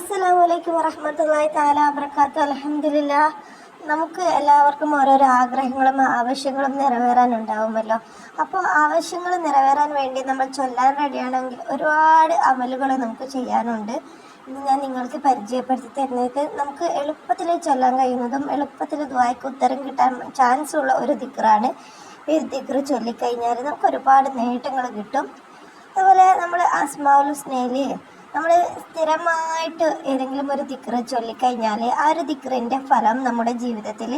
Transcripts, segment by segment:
അസ്സലാമലൈക്കും വറഹ്മത്തുള്ളാഹി തആല വബറകാതുഹു. അൽഹംദുലില്ലാഹ്. നമുക്ക് എല്ലാവർക്കും ഓരോരോ ആഗ്രഹങ്ങളും ആവശ്യങ്ങളും നിറവേറാനുണ്ടാവുമല്ലോ. അപ്പോൾ ആവശ്യങ്ങൾ നിറവേറാൻ വേണ്ടി നമ്മൾ ചൊല്ലാൻ റെഡിയാണെങ്കിൽ ഒരുപാട് അമലുകൾ നമുക്ക് ചെയ്യാനുണ്ട്. ഇന്ന് ഞാൻ നിങ്ങൾക്ക് പരിചയപ്പെടുത്തി തരുന്നത് നമുക്ക് എളുപ്പത്തിൽ ചൊല്ലാൻ കഴിയുന്നതും എളുപ്പത്തിൽ ദുആക്ക് ഉത്തരം കിട്ടാൻ ചാൻസ് ഉള്ള ഒരു ദിക്റാണ്. ഈ ദിക്ർ ചൊല്ലിക്കഴിഞ്ഞാൽ നമുക്ക് ഒരുപാട് നേട്ടങ്ങൾ കിട്ടും. അതുപോലെ നമ്മൾ അസ്മാഉൽ ഹുസ്നയിൽ നമ്മൾ സ്ഥിരമായിട്ട് ഏതെങ്കിലും ഒരു ദിക്ർ ചൊല്ലിക്കഴിഞ്ഞാൽ ആ ഒരു ദിക്റിൻ്റെ ഫലം നമ്മുടെ ജീവിതത്തിൽ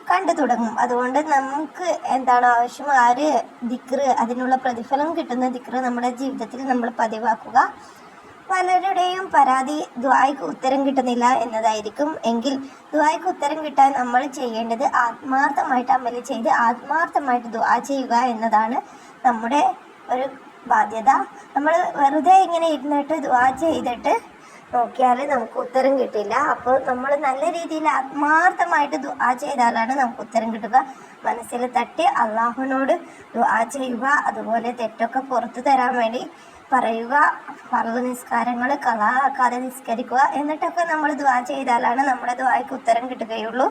കണ്ടു തുടങ്ങും. അതുകൊണ്ട് നമുക്ക് എന്താണ് ആവശ്യം, ആ ഒരു ദിക്ർ, അതിനുള്ള പ്രതിഫലം കിട്ടുന്ന ദിക്ർ നമ്മുടെ ജീവിതത്തിൽ നമ്മൾ പതിവാക്കുക. പലരുടെയും പരാതി ദുആയ്ക്ക് ഉത്തരം കിട്ടുന്നില്ല എന്നതായിരിക്കും. എങ്കിൽ ദുആയ്ക്ക് ഉത്തരം കിട്ടാൻ നമ്മൾ ചെയ്യേണ്ടത് ആത്മാർത്ഥമായിട്ട് അമൽ ചെയ്ത് ആത്മാർത്ഥമായിട്ട് ദുആ ചെയ്യുക എന്നതാണ് നമ്മുടെ ഒരു ബാധ്യത. നമ്മൾ വെറുതെ ഇങ്ങനെ ഇരുന്നിട്ട് ദുആ ചെയ്തിട്ട് നോക്കിയാൽ നമുക്ക് ഉത്തരം കിട്ടില്ല. അപ്പോൾ നമ്മൾ നല്ല രീതിയിൽ ആത്മാർത്ഥമായിട്ട് ദുആ ചെയ്താലാണ് നമുക്ക് ഉത്തരം കിട്ടുക. മനസ്സിൽ തട്ടി അള്ളാഹുവിനോട് ദുആ ചെയ്യുക. അതുപോലെ തെറ്റൊക്കെ പുറത്തു തരാൻ വേണ്ടി പറയുക. ഫർദ് നിസ്കാരങ്ങൾ ഖളാ ആക്കാതെ നിസ്കരിക്കുക. എന്നിട്ടൊക്കെ നമ്മൾ ദുആ ചെയ്താലാണ് നമ്മുടെ ദുആയ്ക്ക് ഉത്തരം കിട്ടുകയുള്ളൂ,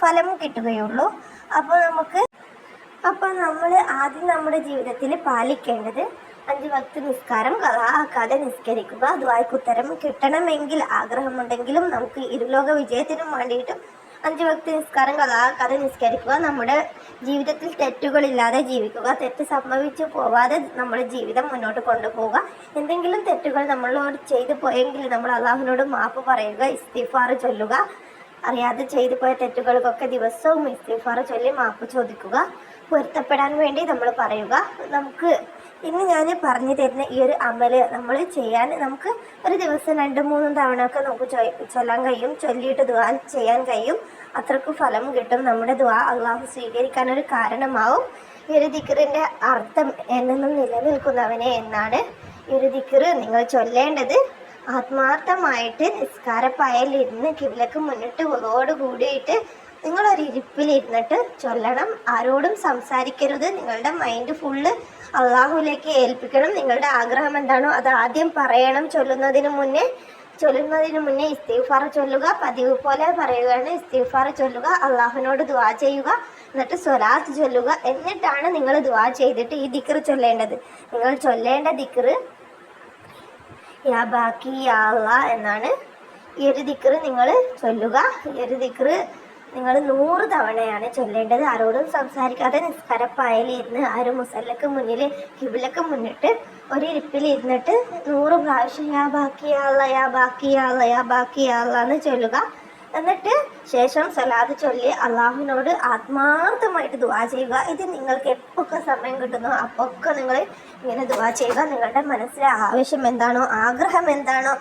ഫലം കിട്ടുകയുള്ളൂ. അപ്പോൾ നമ്മൾ ആദ്യം നമ്മുടെ ജീവിതത്തിൽ പാലിക്കേണ്ടത് 5 വക്ത് നിസ്കാരം ഖളാ ആക്കാതെ നിസ്കരിക്കുക. ദുആയ്ക്ക് ഉത്തരം കിട്ടണമെങ്കിൽ ആഗ്രഹമുണ്ടെങ്കിലും നമുക്ക് ഇരുലോക വിജയത്തിനും വേണ്ടിയിട്ടും 5 വക്ത് നിസ്കാരം ഖളാ ആക്കാതെ നിസ്കരിക്കുക. നമ്മുടെ ജീവിതത്തിൽ തെറ്റുകളില്ലാതെ ജീവിക്കുക. തെറ്റ് സംഭവിച്ചു പോവാതെ നമ്മുടെ ജീവിതം മുന്നോട്ട് കൊണ്ടുപോവുക. എന്തെങ്കിലും തെറ്റുകൾ നമ്മളോട് ചെയ്തു പോയെങ്കിൽ നമ്മൾ അള്ളാഹുവിനോട് മാപ്പ് പറയുക, ഇസ്തിഗ്ഫാർ ചൊല്ലുക. അറിയാതെ ചെയ്തു പോയ തെറ്റുകൾക്കൊക്കെ ദിവസവും ഇസ്തിഗ്ഫാർ ചൊല്ലി മാപ്പ് ചോദിക്കുക. പൊരുത്തപ്പെടാൻ വേണ്ടി നമ്മൾ പറയുക. നമുക്ക് ഇന്ന് ഞാൻ പറഞ്ഞു തരുന്ന ഈ ഒരു അമല് നമ്മൾ ചെയ്യാൻ നമുക്ക് ഒരു ദിവസം 2-3 തവണ ഒക്കെ നമുക്ക് ചൊല്ലാൻ കഴിയും. ചൊല്ലിയിട്ട് ദുആ ചെയ്യാൻ കഴിയും. അത്രയ്ക്ക് ഫലം കിട്ടും. നമ്മുടെ ദുആ അള്ളാഹു സ്വീകരിക്കാനൊരു കാരണമാവും. ഈ ഒരു ദിക്റിൻ്റെ അർത്ഥം എന്നെന്നും നിലനിൽക്കുന്നവനെ എന്നാണ്. ഈ ഒരു ദിക്ർ നിങ്ങൾ ചൊല്ലേണ്ടത് ആത്മാർത്ഥമായിട്ട് നിസ്കാരപ്പായലിരുന്ന് കിബ്ലക്ക് മുന്നിട്ട് ഒതോട് കൂടിയിട്ട് നിങ്ങളൊരു ഇരിപ്പിലിരുന്നിട്ട് ചൊല്ലണം. ആരോടും സംസാരിക്കരുത്. നിങ്ങളുടെ മൈൻഡ് ഫുള്ള് അള്ളാഹുവിലേക്ക് ഏൽപ്പിക്കണം. നിങ്ങളുടെ ആഗ്രഹം എന്താണോ അത് ആദ്യം പറയണം. ചൊല്ലുന്നതിന് മുന്നേ ഇസ്തിഗ്ഫാർ ചൊല്ലുക. പതിവ് പോലെ പറയുകയാണ്, ഇസ്തിഗ്ഫാർ ചൊല്ലുക, അള്ളാഹുവിനോട് ദുആ ചെയ്യുക, എന്നിട്ട് സ്വലാത്ത് ചൊല്ലുക. എന്നിട്ടാണ് നിങ്ങൾ ദുആ ചെയ്തിട്ട് ഈ ദിക്ർ ചൊല്ലേണ്ടത്. നിങ്ങൾ ചൊല്ലേണ്ട ദിക്ർ യാ ബാക്കി യാ അല്ലാ എന്നാണ്. ഈ ഒരു ദിക്ർ നിങ്ങൾ ചൊല്ലുക. ഈ ഒരു ദിക്ർ നിങ്ങൾ 100 തവണയാണ് ചൊല്ലേണ്ടത്. ആരോടും സംസാരിക്കാതെ നിസ്കാരപ്പായലിരുന്ന് ആ ഒരു മുസല്ലക്ക് മുന്നിൽ കിബിലക്ക് മുന്നിട്ട് ഒരു ഇരിപ്പിലിരുന്നിട്ട് 100 പ്രാവശ്യം യാ ബാക്കി യാ അല്ലാ, യാ ബാക്കി യാ അല്ലാ, യാ ബാക്കി യാ അല്ലാ എന്ന് ചൊല്ലുക. എന്നിട്ട് ശേഷം സലാത്ത് ചൊല്ലി അള്ളാഹുവിനോട് ആത്മാർത്ഥമായിട്ട് ദുആ ചെയ്യുക. ഇത് നിങ്ങൾക്ക് എപ്പൊക്കെ സമയം കിട്ടുന്നോ അപ്പൊക്കെ നിങ്ങൾ ഇങ്ങനെ ദുആ ചെയ്യുക. നിങ്ങളുടെ മനസ്സിലെ ആവശ്യം എന്താണോ, ആഗ്രഹം എന്താണോ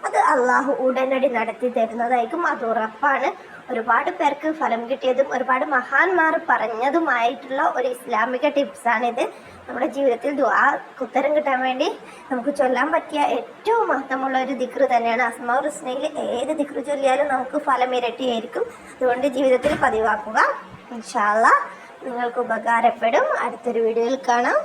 അത് അള്ളാഹു ഉടനടി നടത്തി തരുന്നതായിരിക്കും. അത് ഉറപ്പാണ്. ഒരുപാട് പേർക്ക് ഫലം കിട്ടിയതും ഒരുപാട് മഹാന്മാർ പറഞ്ഞതുമായിട്ടുള്ള ഒരു ഇസ്ലാമിക ടിപ്സാണിത്. നമ്മുടെ ജീവിതത്തിൽ ദുആക്ക് ഉത്തരം കിട്ടാൻ വേണ്ടി നമുക്ക് ചൊല്ലാൻ പറ്റിയ ഏറ്റവും മഹത്വമുള്ള ഒരു ദിക്ർ തന്നെയാണ്. അസ്മാഉൽ ഹുസ്നയിൽ ഏത് ദിക്ർ ചൊല്ലിയാലും നമുക്ക് ഫലം ഇരട്ടിയായിരിക്കും. അതുകൊണ്ട് ജീവിതത്തിൽ പതിവാക്കുക. ഇൻഷാ അല്ലാഹ് നിങ്ങൾക്ക് ഉപകാരപ്പെടും. അടുത്തൊരു വീഡിയോയിൽ കാണാം.